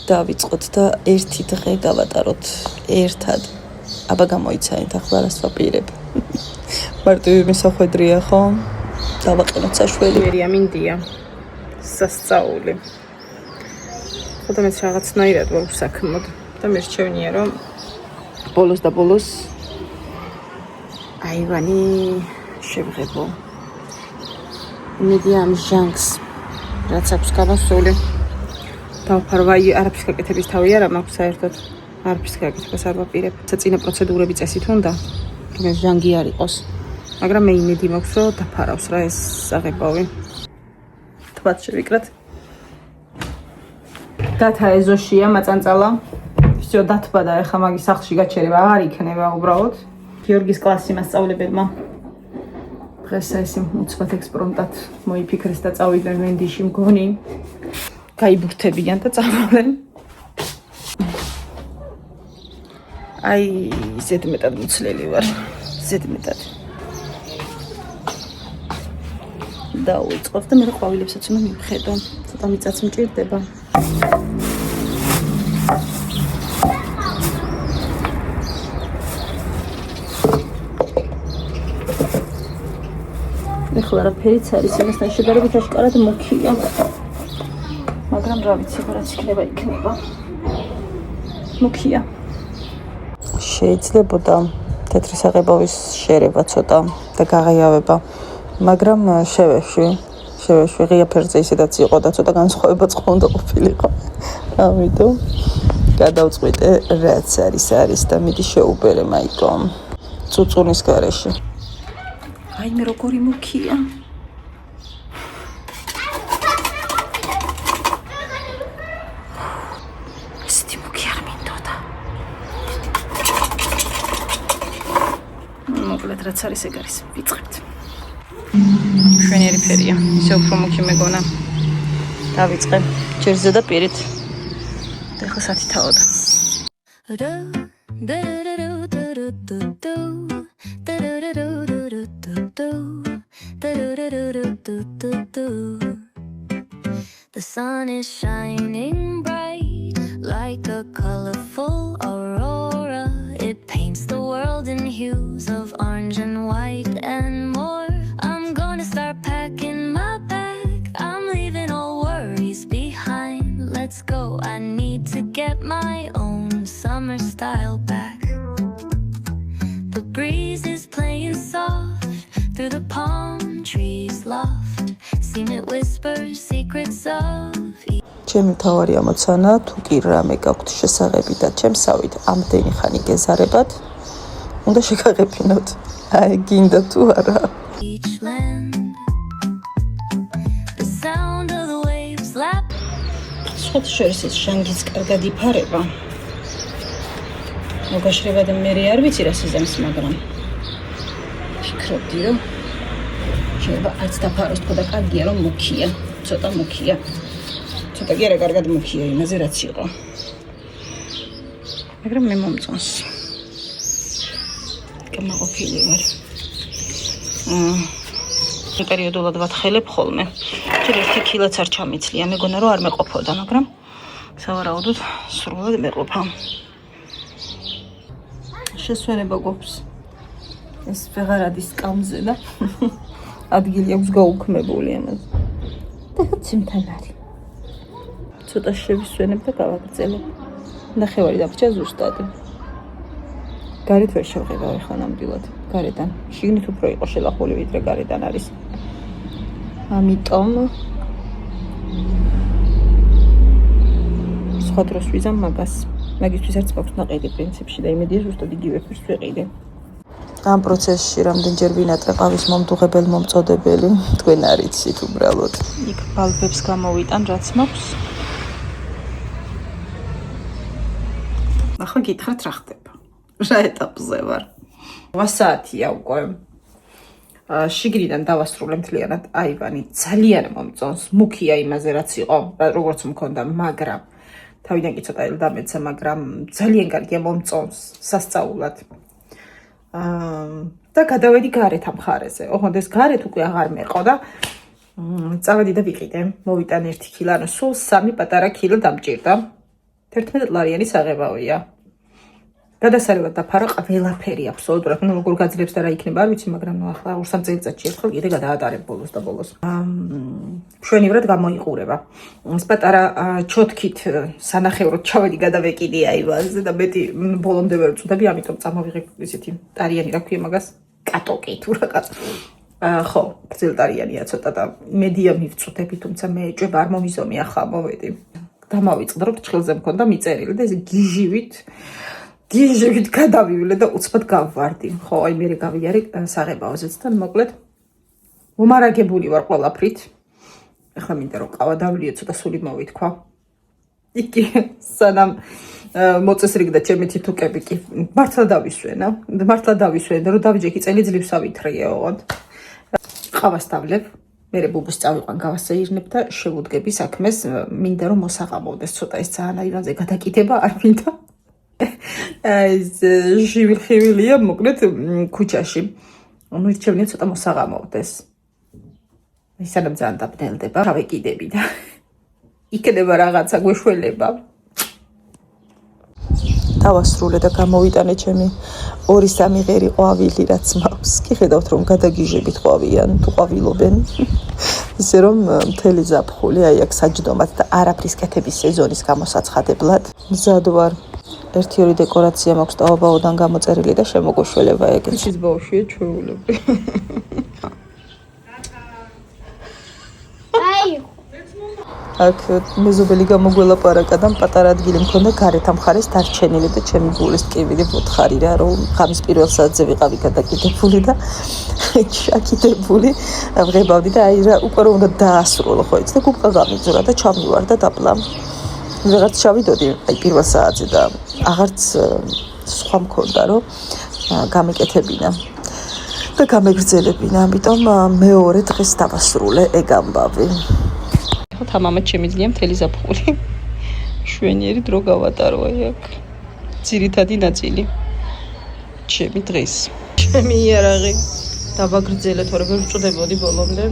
დავიწყოთ და ერთი დღე გავატაროთ ერთად. აბა გამოიცანით ახლა რას ვაპირებ. მარტივი მისახვედრია ხო? დავაყენოთ საშველი. მერია მინდია. სასწაული. ხოდა მეც რაღაცნაირად ვაუსაქმოდ და მერჩევნია რომ ბოლოს და ბოლოს აივანი შევღებო. მედია ამ ჟანგს რაც აქვს გავასწავლე. დავფარვა არაფრის გაკეთების თავი არა მაქვს საერთოდ. არაფრის გაკეთებას არ ვაპირებ. წინა პროცედურები წესით უნდა რომ ეს ჟანგი არ იყოს. მაგრამ მე იმედი მაქვს რომ დაფარავს რა ეს აღებავი. თვაც შევიკრათ. დათა ეზოშია მაწანწალა. всё დათბა და ეხა მაგის სახლში გაჩერება აღარ იქნება უბრალოდ. გიორგის კლასი მასწავლებელმა დღეს ესე უცბად ექსპრომტად მოიფიქრეს და წავიდნენ ვენდიში მგონი. გაიბურთებიან და წავიდნენ. აი ზედმეტად მუცლელი ვარ. ზედმეტად. დავიწყოთ და მე ყვავილებსაც უნდა მივხედო. ცოტა მიწაც მჭირდება. ეხლა რაფერიც არის იმასთან შედარებით აშკარად მუქია. მაგრამ რა ვიცი, რაც იქნება იქნება. მუქია. შეიძლებოდა თეთრი საღებავის შერევა ცოტა და გაღიავება, მაგრამ შევეშვი ღია ფერზე ისედაც იყო და ცოტა განსხვავებაც ხონდა ყოფილიყო. ამიტომ გადავწყვიტე რაც არის და მიდი შეუბერე მაიკო წუწუნის გარეშე. აი მე როგორი მუქია. ესეთი მუქი არ მინდოდა. მოკლედ რაც არის ეგ არის. ვიწყებთ. შვენიერი ფერია. ისე უფრო მუქი მეგონა. დავიწყე. ჯერზე და პირით. და ახლა სათითაოდ. The sun is shining bright like a colorful aurora. It paints the world in hues of orange and white and more. I'm gonna start packing my bag. I'm leaving all worries behind. Let's go. I need to get my own summer style back. The breeze is playing soft through the palm trees loft. Seen it whisper secrets of ჩემი თავარი ამოცანა თუ კი რამე გაქვთ შესაღები და ჩემსავით ამდენი ხანი გეზარებათ უნდა შეგაღებინოთ. აი გინდა თუ არა. each land. The sound of the waves lap. სხვა შორის ეს ჟანგიც კარგად იფარება. მოგაშრება და მე არ ვიცი რა სიზამს, მაგრამ ფიქრობდი რომ შეიძლება არც დაფაროს თქო და კარგია რომ მუქია, ცოტა მუქია. ცოტა კი არა კარგად მუქია იმაზე რაც იყო. მაგრამ მე მომწონს. კამაყოფილი ვარ. პერიოდულად ვათხელებ ხოლმე. ჯერ 1 კილოც არ ჩამიცლია, მეგონა რომ არ მეყოფოდა, მაგრამ სავარაუდოდ სრულად მეყოფა. შესვენება გვაქვს. ეს ვეღარ ადის კამზე და ადგილი აქვს გაუქმებული ამაზე. და ციმთან არის. ცოტა შევისვენებ და გავაგრძელებ. ნახევარი დაგჭა ზუსტად. გარეთ ვერ შევღება ეხლა ნამდვილად. გარედან. შიგნით უფრო იყო შელახული ვიდრე გარედან არის. ამიტომ სხვა დროს ვიზამ მაგას. მაგისთვის არც მაქვს ნაყიდი პრინციპში და იმედია ზუსტად იგივე ფერს ვეყიდე. ამ პროცესში რამდენჯერ ვინატრე ყავის მომდუღებელ მომწოდებელი თქვენ არ იცით უბრალოდ. იქ ბალბებს გამოვიტან რაც მაქვს. ახლა გითხრათ რა ხდება. რა ეტაპზე ვარ? 8 საათია უკვე. შიგნიდან დავასრულე მთლიანად აივანი. ძალიან მომწონს. მუქია იმაზე რაც იყო, როგორც მქონდა, მაგრამ თავიდან კი ცოტა ელდამეცა, მაგრამ ძალიან კარგია, მომწონს სასწაულად. და გადავედი გარეთ ამ ხარეზე. ოღონდ ეს გარეთ უკვე აღარ მეყო და წავედი და ვიყიდე. მოვიტან 1 კილო, ანუ სულ 3 პატარა კილო დამჭირდა. 11 ლარიანი საღებავია. გადასარევად დაფარა ყველაფერი აბსოლუტურად. ნუ როგორ გაძლებს და რა იქნება, არ ვიცი, მაგრამ ნუ ახლა 2-3 წელიწადში ერთხელ კიდე გადაატარებ ბოლოს და ბოლოს. მშვენივრად გამოიყურება. ეს პატარა ჩოთქით სანახევროდ ჩავედი გადავეკიდე აივანზე და მეტი ბოლომდე ვერ ვწვდები, ამიტომ წამოვიღე ისეთი ტარიანი რა ქვია მაგას? კატოკი თუ რაღაც. ხო, გრძელტარიანია ცოტა და მედია მივწვდები, თუმცა მე ეჭვება არ მომიზომი ახლა მოვედი. დამავიწყდა, რომ ჭხილზე მქონდა მიწერილი და ეს გიჟივით გადავივლე და უცბად გავვარდი. ხო, აი მე გავიარე საღებავზეც და მოკლედ მომარაგებული ვარ ყველაფრით. ახლა მინდა რომ ყავა დავლიე ცოტა სული მოვითქვა. იქი სანამ მოწესრიგდა ჩემი თითუკები კი მართლა დავისვენ რომ დავიჯექი წელიწადს ავითრიე ოღონდ. ყავას დავლებ, მერე ბუბუს წავიყვან გავასეირნებ და შევუდგები საქმეს, მინდა რომ მოსაღამოვდეს ცოტა ეს ძალიან აივანზე გადაკიდება არ მინდა. ეს ჟივილხივილია მოკლედ ქუჩაში. მირჩევნია ცოტა მოსაღამოვდეს. ისანამ ძალიან დაბნელდება, გავეკიდები და იქნება რაღაცა გვეშველება. დავასრულე და გამოვიტანე ჩემი 2-3 ღერი ყვავილი რაც მაქვს. კი ხედავთ რომ გადაგიჟებით ყვავიან თუ ყვავილობენ. ისე რომ მთელი ზაფხული აი აქ საჯდომად და არაფრის კეთების სეზონის გამოსაცხადებლად მზად ვარ. 1-2 დეკორაცია მაქვს ტაობაოდან გამოწერილი და შემოგვეშველება ეგეც. ის ბავშვია ჩვეულები. აქ მეზობელი გამოგველაპარაკა და პატარა ადგილი მქონდა გარეთ ამ მხარეს დარჩენილი და ჩემი გულის ტკივილი მოთხარი რა რომ ღამის პირველ საათზე ვიყავი გადაკიდებული და ჩაკიდებული ვღებავდი და აი რა უკვე რომ უნდა დაასრულო ხო იცი და გუკა გამიძურა და ჩამივარ და დაბლა ვიღაც ჩავიდოდი აი პირველ საათზე და აღარც სხვა მქონდა რომ გამეკეთებინა და გამეგრძელებინა ამიტომ მეორე დღეს დავასრულე ეგ ამბავი. თამამად შემიძლია მთელი ზაფხული შვენიერი დრო გავატარო აი აქ ძირითადი ნაწილი ჩემი დღის ჩემი იარაღი დავაგრძელე თორე ვერ ვწვდებოდი ბოლომდე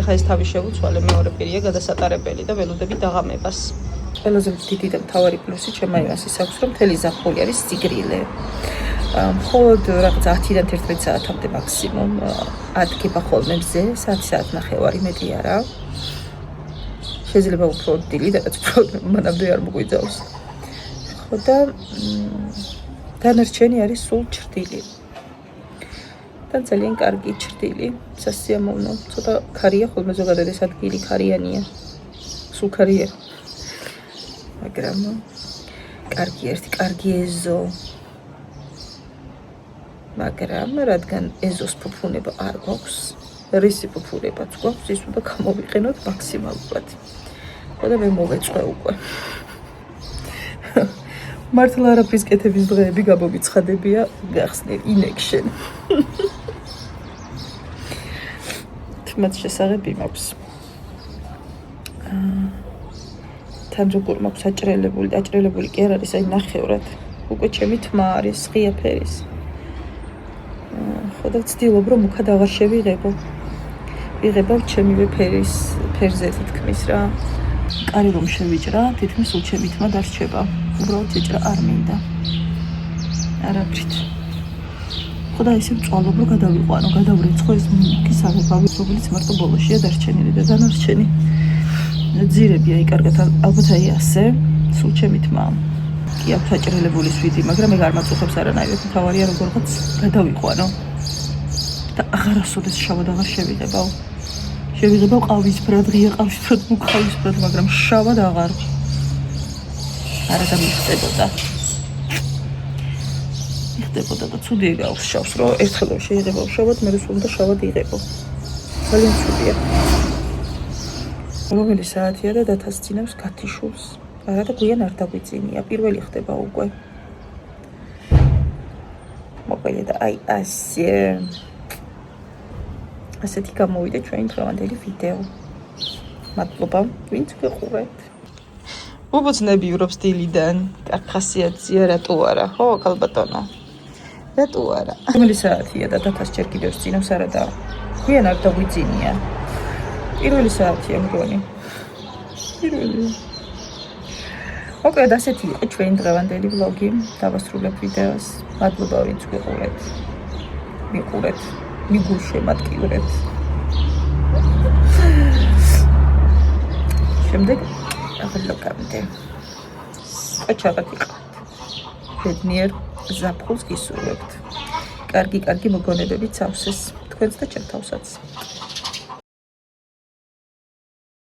ეხლა ეს თავი შევუცვალე მეორე პირია გადასატარებელი და ველოდები დაღამებას ყველაზე დიდი და მთავარი პლუსი ჩემი აივანსის აქვს რომ მთელი ზაფხული არის სიგრილე მხოლოდ რაღაც 10-დან 11 საათამდე მაქსიმუმ ადგება ხოლმე მზე საათი-საათნახევარი მეტი არა შეიძლება უფრო დილი და რაც უფრო მანამდე არ მოგვიძავს. ხო და დანარჩენი არის სულ ჩრდილი. და ძალიან კარგი ჩრდილი, სასიამოვნო. ცოტა ქარია ხოლმე ზოგადად ეს ადგილი ქარიანია. სულ ქარია. მაგრამ კარგი ეზო. მაგრამ რადგან ეზოს ფუფუნება არ გვაქვს, რისი ფუფუნებაც გვაქვს, ის უნდა გამოვიყენოთ მაქსიმალურად. და მე მოვეწყვე უკვე. მართლა არაფრის კეთების დღეები გამომიცხადებია გახსნილ ინექშენ. თმაც შესაღები მაქვს. თან როგორ მაქვს აჭრელებული კი არ არის აი ნახევრად. უკვე ჩემი თმა არის ღია ფერის. ხო და ვცდილობ რომ უკად აღარ შევიღებო. ვიღებავ ჩემივე ფერზე თითქმის რა. კარი რომ შევიჭრა, თითქმის სულ ჩემი თმა დარჩება. უბრალოდ ეჭრა არ მინდა. არაფრით. ხო და ისე ვწვალობ რომ გადავიყვანო, გადავრეცხო ეს მიქისაღებავი, რომელიც მარტო ბოლოშია დარჩენილი და დანარჩენი. ძირები აი კარგად ალბათ აი ასე, სულ ჩემი თმა. კი აქვს აჭრელებული სვიდი, მაგრამ ეგ არ მაწუხებს არანაირად, თავარია როგორღაც გადავიყვანო. და აღარასოდეს შავად აღარ შევიღებავ. შევიღებავ ყავისფრად, ღია ყავისფრად, მუქ ყავისფრად, მაგრამ შავად აღარ. არა დამიხდებოდა. მიხდებოდა და ცუდი ეგაქვს შავს, რომ ერთხელ რომ შეიღებავ შავად, მე სულ უნდა შავად იღებო. ძალიან ცუდია. რომელი საათია და დათასწინებს გათიშულს. არა და გვიან არ დაგვიწინია, პირველი ხდება უკვე. მოკლედ აი ასე. ასეთი გამოვიდა ჩვენი დღევანდელი ვიდეო. მადლობა, ვინც გიყურეთ. უბოძნებიურობს დილიდან, კარგ ხასიათზია, რატო არა, ხო, კალბატონო? რატო არა? რომელი საათია და დათას ჯერ კიდევ წინავს არა და გვიან არ დაგვიწინია. პირველი საათია მგონი. პირველი. მოკლედ ასეთი იყო ჩვენი დღევანდელი ვლოგი. დავასრულებ ვიდეოს. მადლობა ვინც გიყურეთ. მიყურეთ, მიგულშემატკივრეთ. შემდეგ ვლოგამდე. ოჩაღად იყავთ. ბედნიერ ზაფხულს გისურვებთ. კარგი მოგონებებით სავსეს თქვენს და ჩემ თავსაც.